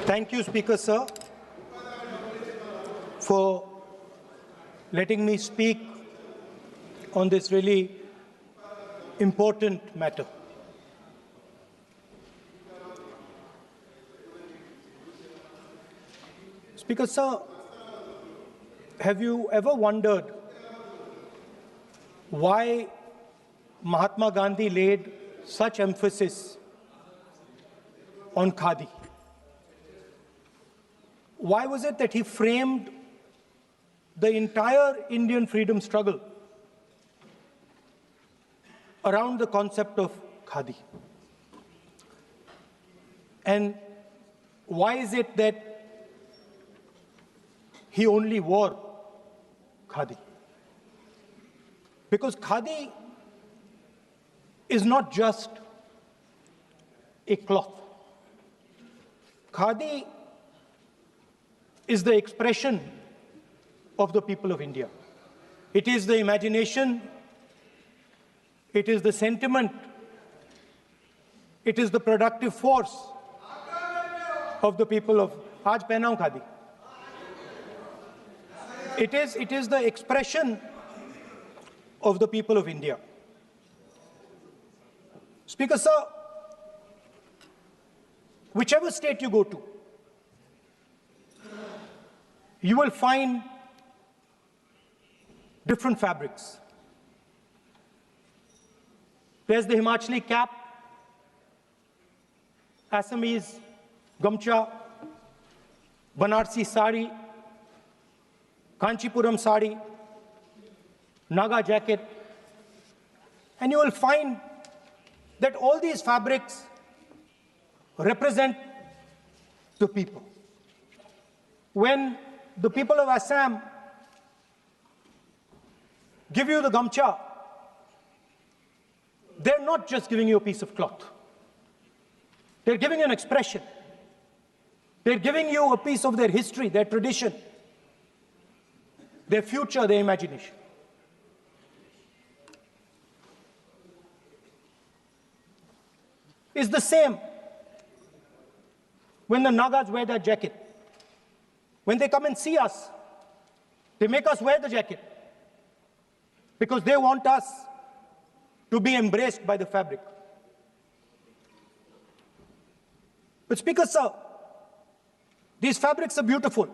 Thank you, Speaker, sir, for letting me speak on this really important matter. Speaker, sir, have you ever wondered why Mahatma Gandhi laid such emphasis on khadi? Why was it that he framed the entire Indian freedom struggle around the concept of khadi? And why is it that he only wore khadi? Because khadi is not just a cloth. Khadi is the expression of the people of India. It is the imagination, it is the sentiment, it is the productive force of the people of Aaj pehnaun khadi. It is the expression of the people of India. Speaker, sir, whichever state you go to, you will find different fabrics. There's the Himachali cap, Assamese gamcha, Banarsi sari, Kanchipuram sari, Naga jacket, and you will find that all these fabrics represent the people. When the people of Assam give you the gamcha, they're not just giving you a piece of cloth. They're giving you an expression. They're giving you a piece of their history, their tradition, their future, their imagination. It's the same when the Nagas wear their jacket. When they come and see us, they make us wear the jacket because they want us to be embraced by the fabric. But Speaker, sir, these fabrics are beautiful.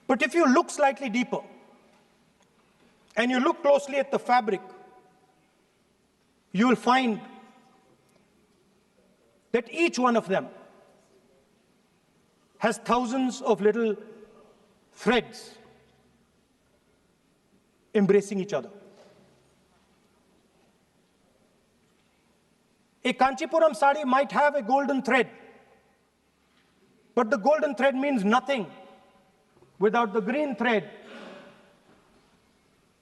But if you look slightly deeper and you look closely at the fabric, you will find that each one of them has thousands of little threads embracing each other. A Kanchipuram sari might have a golden thread, but the golden thread means nothing without the green thread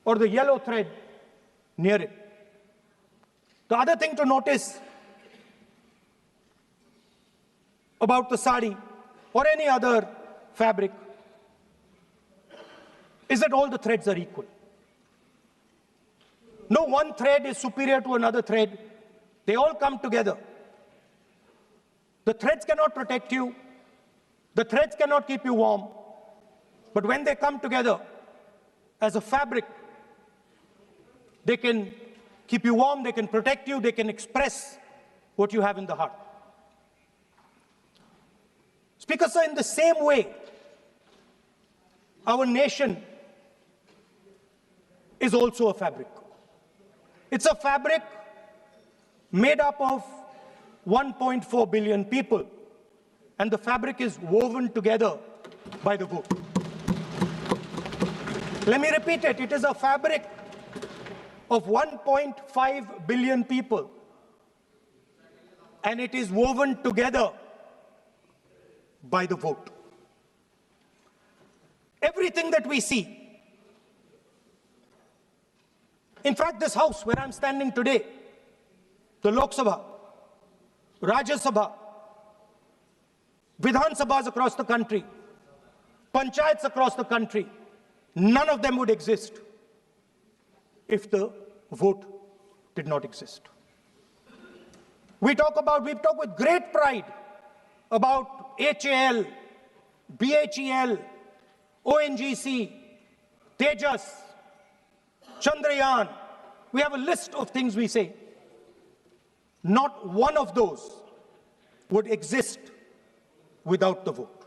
or the yellow thread near it. The other thing to notice about the sari or any other fabric is that all the threads are equal. No one thread is superior to another thread. They all come together. The threads cannot protect you. The threads cannot keep you warm. But when they come together as a fabric, they can keep you warm, they can protect you, they can express what you have in the heart. Speaker, sir, in the same way, our nation is also a fabric. It's a fabric made up of 1.4 billion people, and the fabric is woven together by the vote. Let me repeat it. It is a fabric of 1.5 billion people, and it is woven together by the vote. Everything that we see, in fact, this house where I'm standing today, the Lok Sabha, Rajya Sabha, Vidhan Sabhas across the country, Panchayats across the country, none of them would exist if the vote did not exist. We talk with great pride about HAL, BHEL, ONGC, Tejas, Chandrayaan. We have a list of things we say. Not one of those would exist without the vote.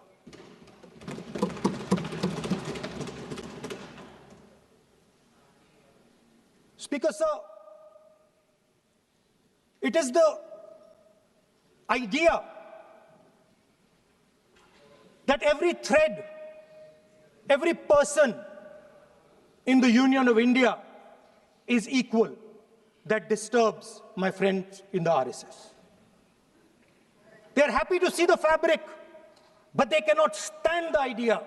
Speaker, sir, it is the idea that every thread, every person in the Union of India is equal that disturbs my friends in the RSS. They are happy to see the fabric, but they cannot stand the idea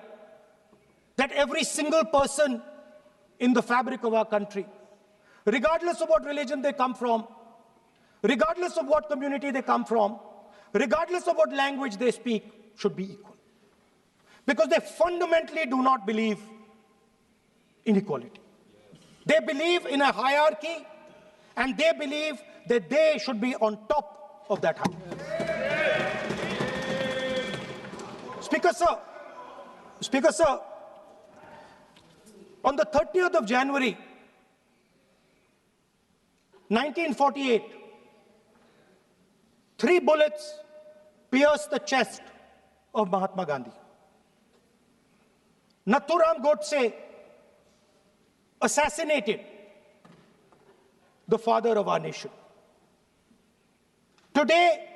that every single person in the fabric of our country, regardless of what religion they come from, regardless of what community they come from, regardless of what language they speak, should be equal. Because they fundamentally do not believe in equality. They believe in a hierarchy, and they believe that they should be on top of that hierarchy. Speaker, sir, on the 30th of January, 1948, 3 bullets pierced the chest of Mahatma Gandhi. Nathuram Godse assassinated the father of our nation. Today,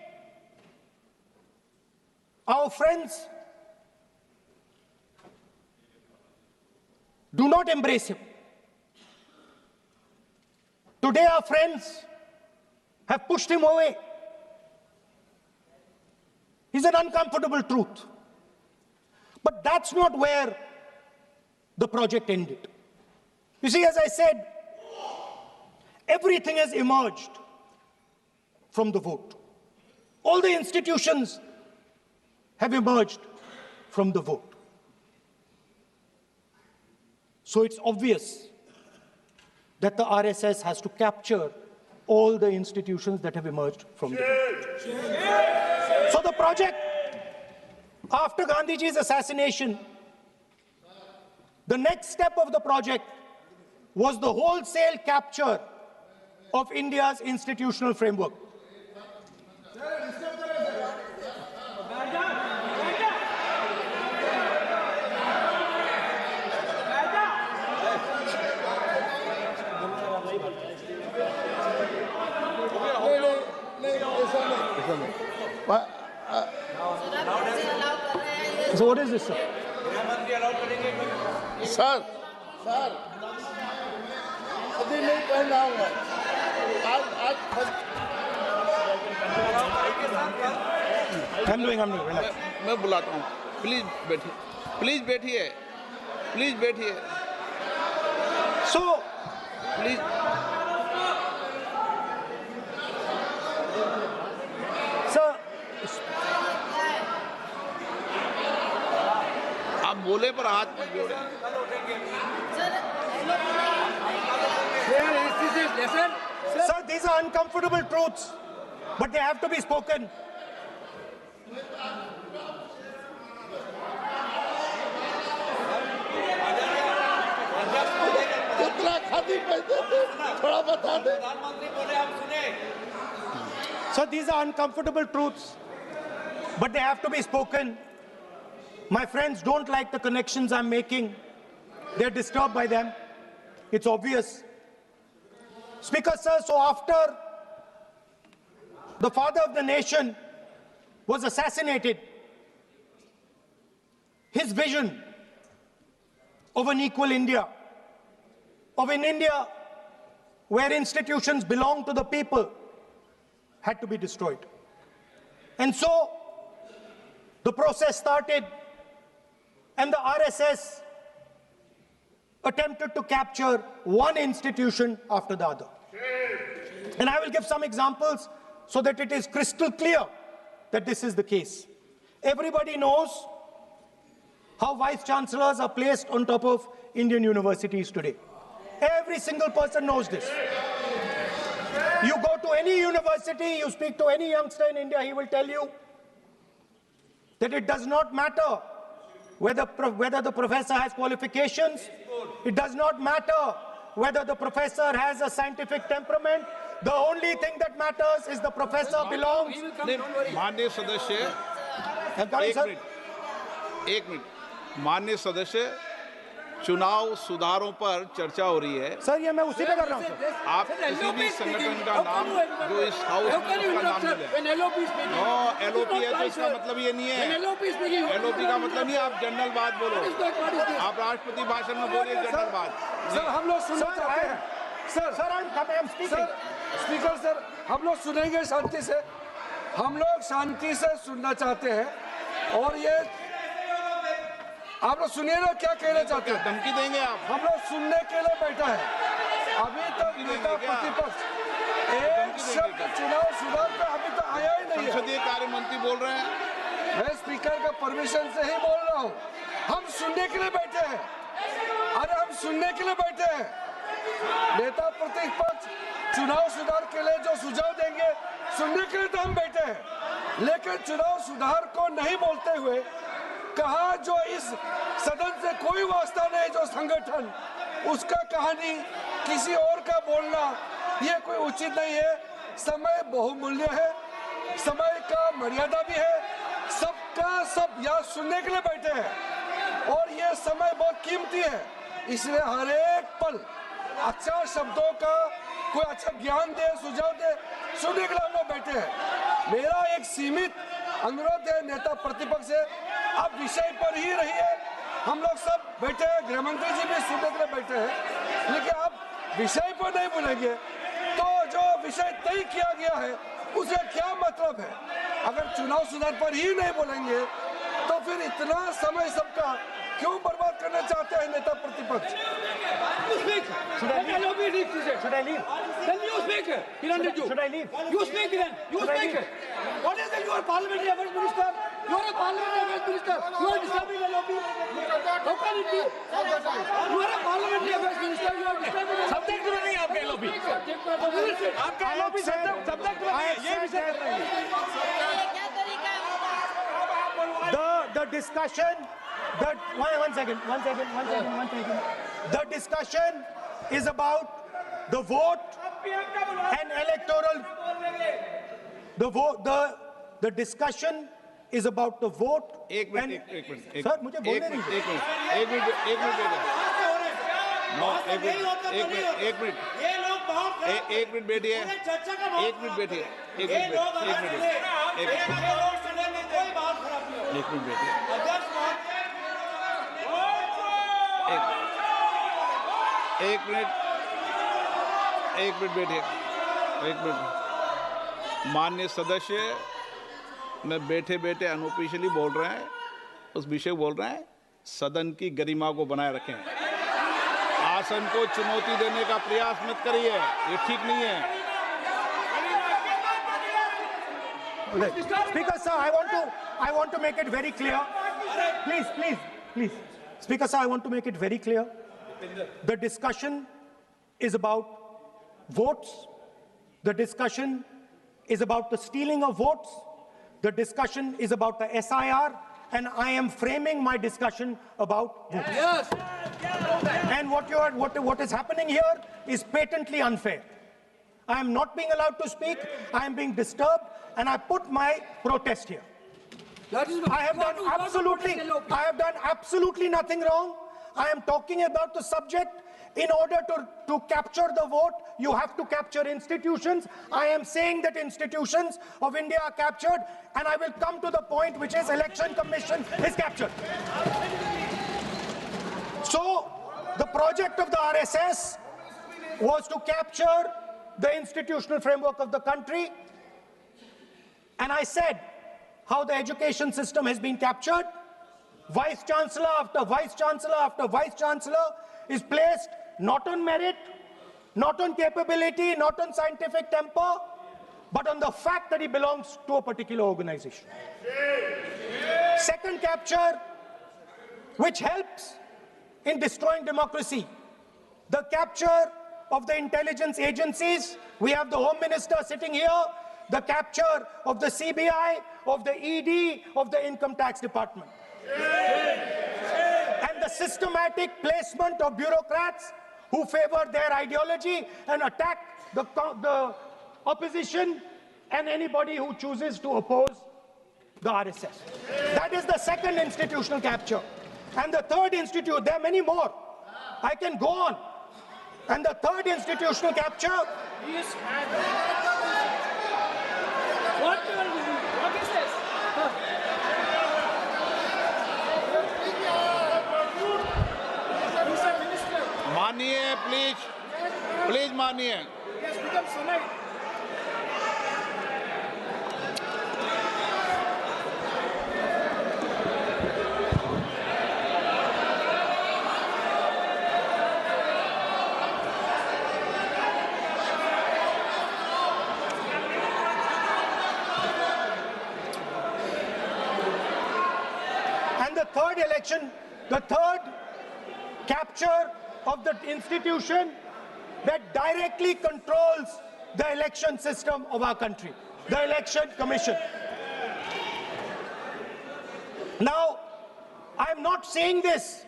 our friends do not embrace him. Today, our friends have pushed him away. He's an uncomfortable truth. But that's not where the project ended. You see, as I said, everything has emerged from the vote. All the institutions have emerged from the vote. So it's obvious that the RSS has to capture all the institutions that have emerged from the vote. So the project, after Gandhiji's assassination, the next step of the project was the wholesale capture of India's institutional framework. So what is this, sir? Sir, अभी नहीं पहना होगा I'm doing, relax. मैं बुलाता हूँ please बैठिए So, please sir, आप बोले पर हाथ मत जोड़े sir, these are uncomfortable truths, but they have to be spoken. कितना खादी पहनते थे थोड़ा बता दे So these are uncomfortable truths, but they have to be spoken. My friends don't like the connections I'm making. They're disturbed by them. It's obvious. Speaker, sir, so after the father of the nation was assassinated, his vision of an equal India, of an India where institutions belong to the people, had to be destroyed. And so the process started, and the RSS attempted to capture one institution after the other. And I will give some examples so that it is crystal clear that this is the case. Everybody knows how vice chancellors are placed on top of Indian universities today. Every single person knows this. You go to any university, you speak to any youngster in India, he will tell you that it does not matter whether the professor has qualifications. It does not matter whether the professor has a scientific temperament. The only thing that matters is the professor belongs. माननीय सदस्य, एक minute, माननीय सदस्य, चुनाव सुधारों पर चर्चा हो रही है। सर ये मैं उसी पे कर रहा हूँ। आप किसी भी संगठन का नाम जो इस हाउस में उसका नाम नहीं ले। एलओपी है तो इसका मतलब ये नहीं है। एलओपी का मतलब नहीं, आप जनरल बात बोलो। आप राष्ट्रपति भाषण में बोलिए जनरल बात। सर हम लोग सुनना चाहते हैं। सर स्पीकर सर, हम लोग सुनेंगे शांति से। हम लोग शांति से सुनना चाहते हैं और ये आप लोग सुनिए ना क्या कहना चाहते हैं। धमकी देंगे आप? हम लोग सुनने के लिए बैठा है। अभी तक नेता प्रतिपक्ष एक शब्द चुनाव सुधार का अभी तक आया ही नहीं है। संसदीय कार्य मंत्री बोल रहे हैं। मैं स्पीकर का परमिशन से ही बोल रहा हूँ। हम सुनने के लिए बैठे हैं। अरे हम सुनने के लिए बैठे हैं। नेता प्रतिपक्ष चुनाव सुधार के लिए जो सुझाव देंगे सुनने के लिए तो हम बैठे हैं, लेकिन चुनाव सुधार को नहीं बोलते हुए कहा जो इस सदन से कोई वास्ता नहीं, जो संगठन उसका कहानी किसी और का बोलना ये कोई उचित नहीं है। समय बहुमूल्य है, समय का मर्यादा भी है। सबका सब यहाँ सुनने के लिए बैठे हैं और ये समय बहुत कीमती है, इसलिए हर एक पल अच्छा शब्दों का कोई अच्छा ज्ञान दे, सुझाव दे, सुनने के लिए हम लोग बैठे हैं। मेरा एक सीमित अनुरोध है नेता प्रतिपक्ष से, आप विषय पर ही रहिए। हम लोग सब बैठे हैं, गृह मंत्री जी भी सुनने के लिए बैठे हैं, लेकिन आप विषय पर नहीं बोलेंगे तो जो विषय तय किया गया है उसका क्या मतलब है। अगर चुनाव सुधार पर ही नहीं बोलेंगे तो फिर इतना समय सबका क्यों बर्बाद करना चाहते हैं नेता प्रतिपक्ष। Should I leave? Then you speak. He wanted you. Should I leave? You speak then. You speak. What is it? You are parliamentary affairs minister. You are a parliamentary affairs minister. You are disturbing the lobby. How can it be? You are a parliamentary affairs minister. You are disturbing the lobby. Subject में नहीं आपका LOP. आपका LOP subject में नहीं, ये विषय कर रही है। The discussion, one second. The discussion is about the vote and electoral. The discussion is about the vote. एक मिनट। सर मुझे बोलने दीजिए। एक मिनट एक मिनट बैठिए। माननीय सदस्य, मैं बैठे बैठे अनऑफिशियली बोल रहे हैं, उस विषय बोल रहे हैं। सदन की गरिमा को बनाए रखें, आसन को चुनौती देने का प्रयास मत करिए, ये ठीक नहीं है। Speaker sir, I want to make it very clear. Please. Speaker sir, I want to make it very clear. The discussion is about votes. The discussion is about the stealing of votes. The discussion is about the SIR, and I am framing my discussion about votes. Yes. And what is happening here is patently unfair. I am not being allowed to speak. I am being disturbed, and I put my protest here. I have done absolutely nothing wrong. I am talking about the subject. In order to capture the vote, you have to capture institutions. I am saying that institutions of India are captured, and I will come to the point, which is Election Commission is captured. So the project of the RSS was to capture the institutional framework of the country, and I said how the education system has been captured. Vice Chancellor after Vice Chancellor after Vice Chancellor is placed not on merit, not on capability, not on scientific temper, but on the fact that he belongs to a particular organization. Second capture, which helps in destroying democracy, the capture of the intelligence agencies. We have the Home Minister sitting here, the capture of the CBI, of the ED, of the Income Tax Department. And the systematic placement of bureaucrats who favor their ideology and attack the opposition and anybody who chooses to oppose the RSS. That is the second institutional capture. And the third there are many more. I can go on. And the third institutional capture What is this? Mr. Minister. मानिए please मानिए. Yes, become Senate. And the third election, the third capture of the institution that directly controls the election system of our country, the Election Commission. Now, I'm not saying this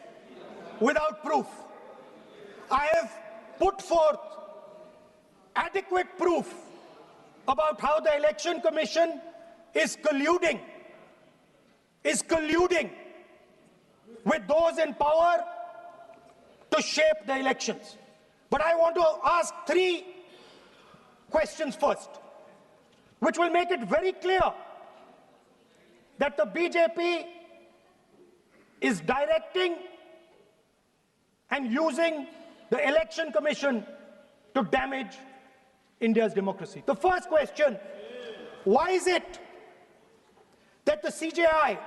without proof. I have put forth adequate proof about how the Election Commission is colluding with those in power to shape the elections. But I want to ask three questions first, which will make it very clear that the BJP is directing and using the Election Commission to damage India's democracy. The first question, why is it that the CJI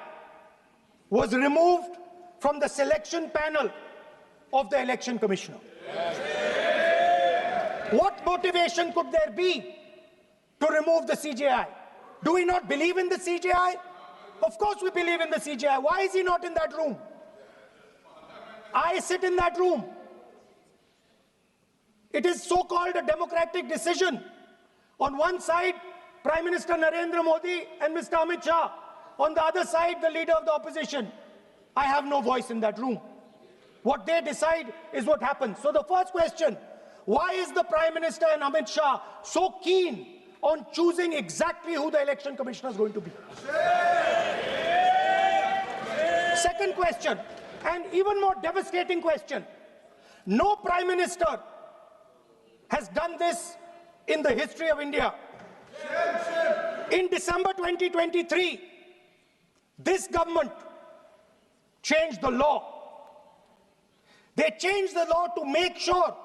was removed from the selection panel of the Election Commissioner? What motivation could there be to remove the CJI? Do we not believe in the CJI? Of course we believe in the CJI. Why is he not in that room? I sit in that room. It is so-called a democratic decision. On one side, Prime Minister Narendra Modi and Mr. Amit Shah. On the other side, the leader of the opposition. I have no voice in that room. What they decide is what happens. So the first question, why is the Prime Minister and Amit Shah so keen on choosing exactly who the Election Commissioner is going to be? Second question, and even more devastating question, no Prime Minister has done this in the history of India. In December 2023, this government changed the law. They changed the law to make sure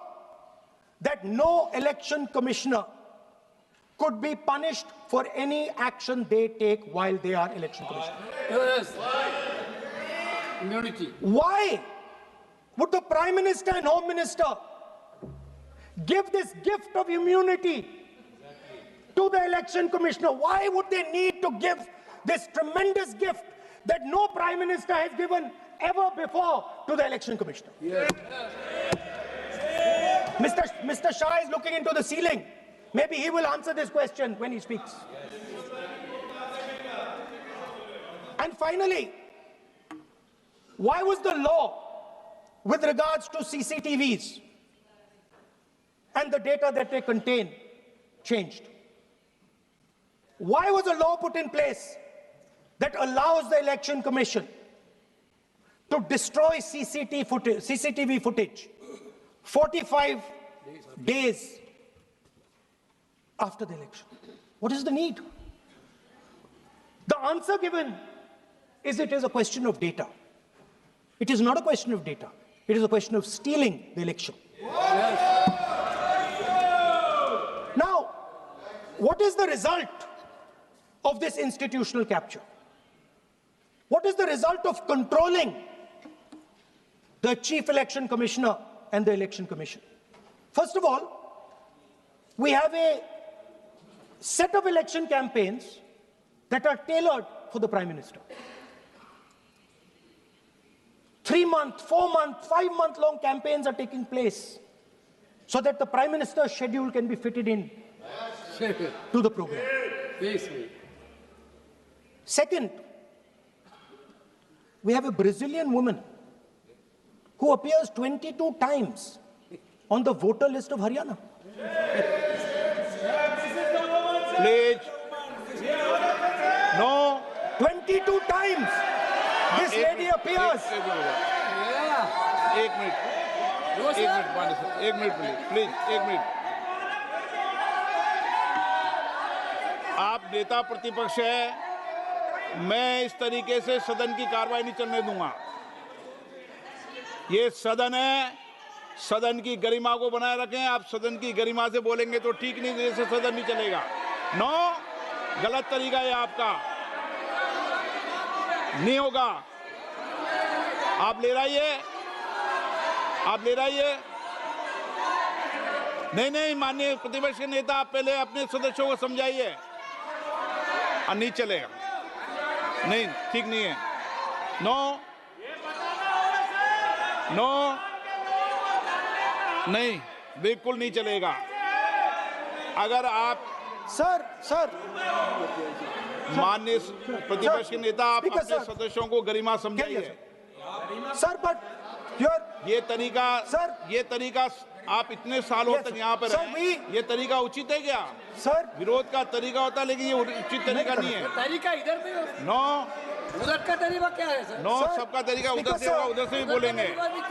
that no election commissioner could be punished for any action they take while they are election commissioner. Yes. Immunity. Why would the Prime Minister and Home Minister give this gift of immunity to the election commissioner? Why would they need to give this tremendous gift that no Prime Minister has given ever before to the election commissioner? Yes. Mr. Shah is looking into the ceiling. Maybe he will answer this question when he speaks. And finally, why was the law with regards to CCTVs and the data that they contain changed? Why was a law put in place that allows the Election Commission to destroy CCTV footage 45 days after the election? What is the need? The answer given is it is a question of data. It is not a question of data. It is a question of stealing the election. Yes. Now, what is the result of this institutional capture? What is the result of controlling the Chief Election Commissioner and the Election Commission? First of all, we have a set of election campaigns that are tailored for the Prime Minister. 3-month, 4-month, 5-month long campaigns are taking place. so that the Prime Minister's schedule can be fitted in to the program. Second, we have a Brazilian woman who appears 22 times on the voter list of Haryana. Please. No. 22 times this lady appears. एक minute please एक minute. आप नेता प्रतिपक्ष है, मैं इस तरीके से सदन की कार्रवाई नहीं चलने दूंगा। ये सदन है, सदन की गरिमा को बनाए रखें। आप सदन की गरिमा से बोलेंगे तो ठीक, नहीं जैसे सदन नहीं चलेगा। नो, गलत तरीका है आपका, नहीं होगा। आप ले रहिए, आप ले रहिए। नहीं, माननीय प्रतिपक्ष के नेता, आप पहले अपने सदस्यों को समझाइए। नहीं चलेगा, नहीं, ठीक नहीं है। नो, नहीं, बिल्कुल नहीं चलेगा। अगर आप सर माननीय प्रतिपक्ष के नेता, आप अपने सदस्यों को गरिमा समझाइए। सर, बट ये तरीका आप इतने सालों तक यहाँ पर रहे, ये तरीका उचित है क्या? सर, विरोध का तरीका होता है, लेकिन ये उचित तरीका नहीं है। तरीका इधर भी हो। नो, उधर का तरीका क्या है सर? नो, सबका तरीका उधर से होगा, उधर से भी बोलेंगे,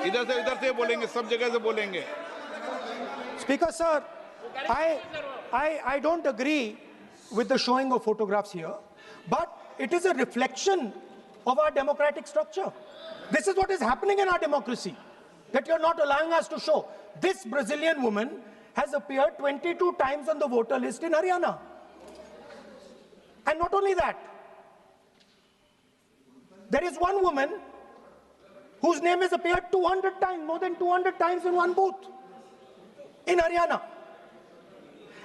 इधर से बोलेंगे, सब जगह से बोलेंगे। Speaker sir, I don't agree with the showing of photographs here, but it is a reflection of our democratic structure. This is what is happening in our democracy, that you're not allowing us to show. This Brazilian woman has appeared 22 times on the voter list in Haryana. And not only that, there is one woman whose name has appeared 200 times, more than 200 times in one booth in Haryana.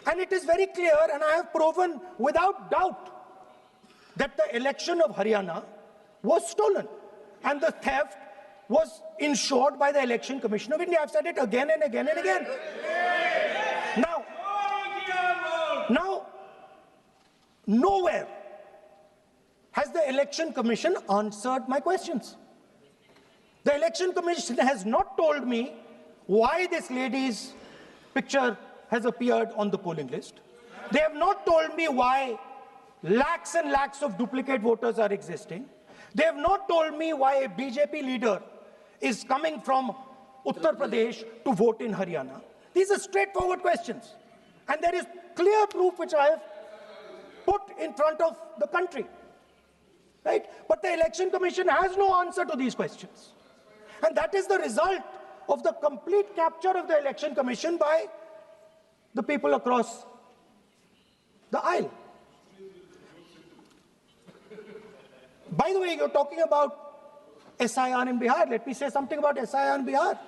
And it is very clear, and I have proven without doubt, that the election of Haryana was stolen. And the theft was ensured by the Election Commission of India. I've said it again and again and again. Now, nowhere has the Election Commission answered my questions. The Election Commission has not told me why this lady's picture has appeared on the polling list. They have not told me why lakhs and lakhs of duplicate voters are existing. They have not told me why a BJP leader is coming from Uttar Pradesh to vote in Haryana. These are straightforward questions. And there is clear proof which I have put in front of the country. Right? But the Election Commission has no answer to these questions. And that is the result of the complete capture of the Election Commission by the people across the aisle. By the way, you're talking about SIR in Bihar. Let me say something about SIR in Bihar.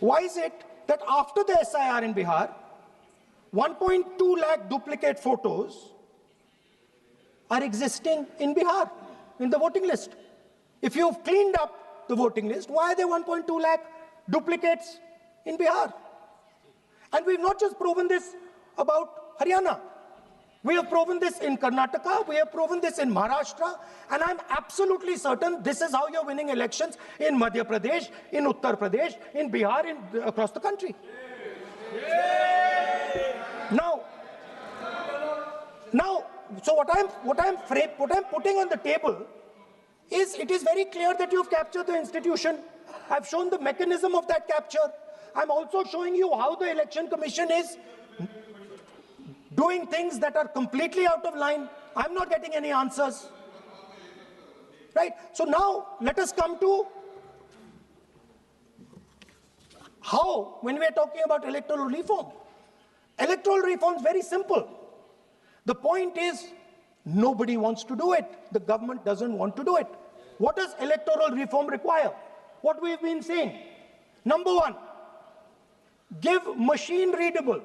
Why is it that after the SIR in Bihar, 1.2 lakh duplicate photos are existing in Bihar, in the voting list? If you've cleaned up the voting list, why are there 1.2 lakh duplicates in Bihar? And we've not just proven this about Haryana. We have proven this in Karnataka, we have proven this in Maharashtra, and I'm absolutely certain this is how you're winning elections in Madhya Pradesh, in Uttar Pradesh, in Bihar, across the country. Now, so what I'm putting on the table is, it is very clear that you've captured the institution. I've shown the mechanism of that capture. I'm also showing you how the Election Commission is doing things that are completely out of line. I'm not getting any answers. Right? So now, let us come to how, when we are talking about electoral reform. Electoral reform is very simple. The point is, nobody wants to do it. The government doesn't want to do it. What does electoral reform require? What we've been saying. Number one, give machine-readable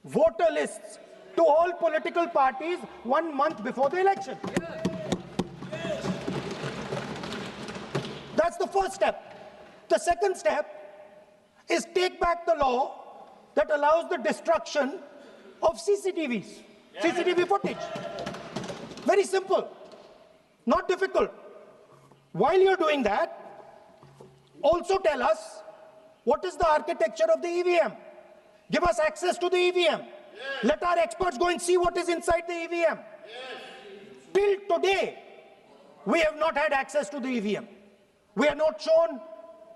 voter lists to all political parties 1 month before the election. That's the first step. The second step, is take back the law that allows the destruction of CCTV footage. Very simple, not difficult. While you're doing that, also tell us what is the architecture of the EVM. Give us access to the EVM. Let our experts go and see what is inside the EVM. Till today, we have not had access to the EVM. We are not shown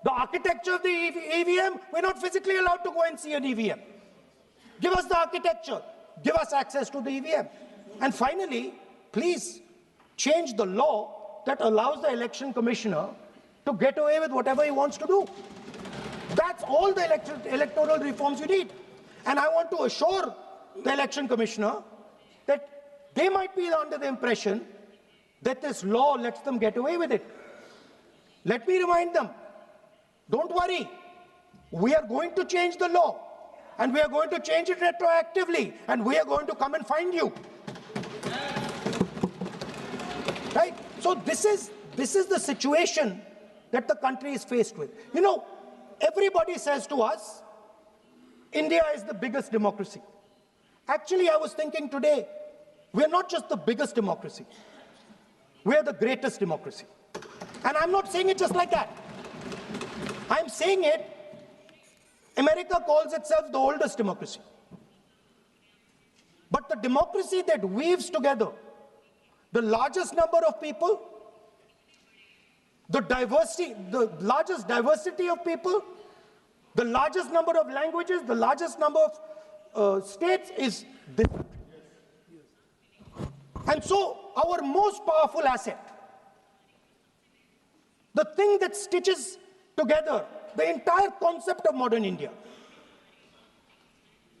the architecture of the EVM. We're not physically allowed to go and see an EVM. Give us the architecture. Give us access to the EVM. And finally, please change the law that allows the election commissioner to get away with whatever he wants to do. That's all the electoral reforms you need. And I want to assure the election commissioner that they might be under the impression that this law lets them get away with it. Let me remind them, don't worry, we are going to change the law, and we are going to change it retroactively, and we are going to come and find you. Right? So this is the situation that the country is faced with. You know, everybody says to us, India is the biggest democracy. Actually, I was thinking today, we're not just the biggest democracy, we're the greatest democracy. And I'm not saying it just like that. I'm saying it, America calls itself the oldest democracy. But the democracy that weaves together the largest number of people, the largest diversity of people, the largest number of languages, the largest number of states is this. And so our most powerful asset, the thing that stitches together the entire concept of modern India,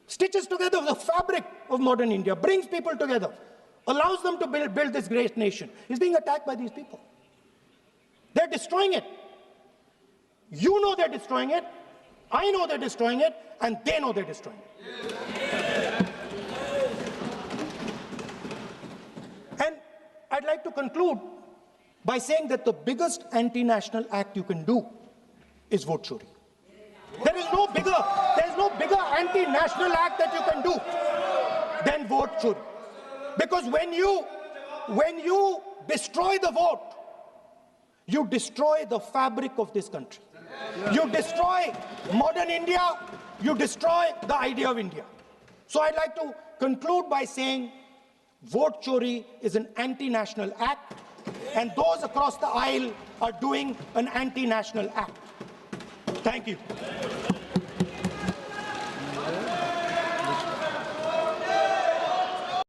stitches together the fabric of modern India, brings people together, allows them to build this great nation, is being attacked by these people. They're destroying it. You know they're destroying it, I know they're destroying it, and they know they're destroying it. And I'd like to conclude by saying that the biggest anti-national act you can do is vote chori. There is no bigger anti-national act that you can do than vote chori. Because when you destroy the vote, you destroy the fabric of this country. You destroy modern India, you destroy the idea of India. So I'd like to conclude by saying vote chori is an anti-national act, and those across the aisle are doing an anti-national act. Thank you.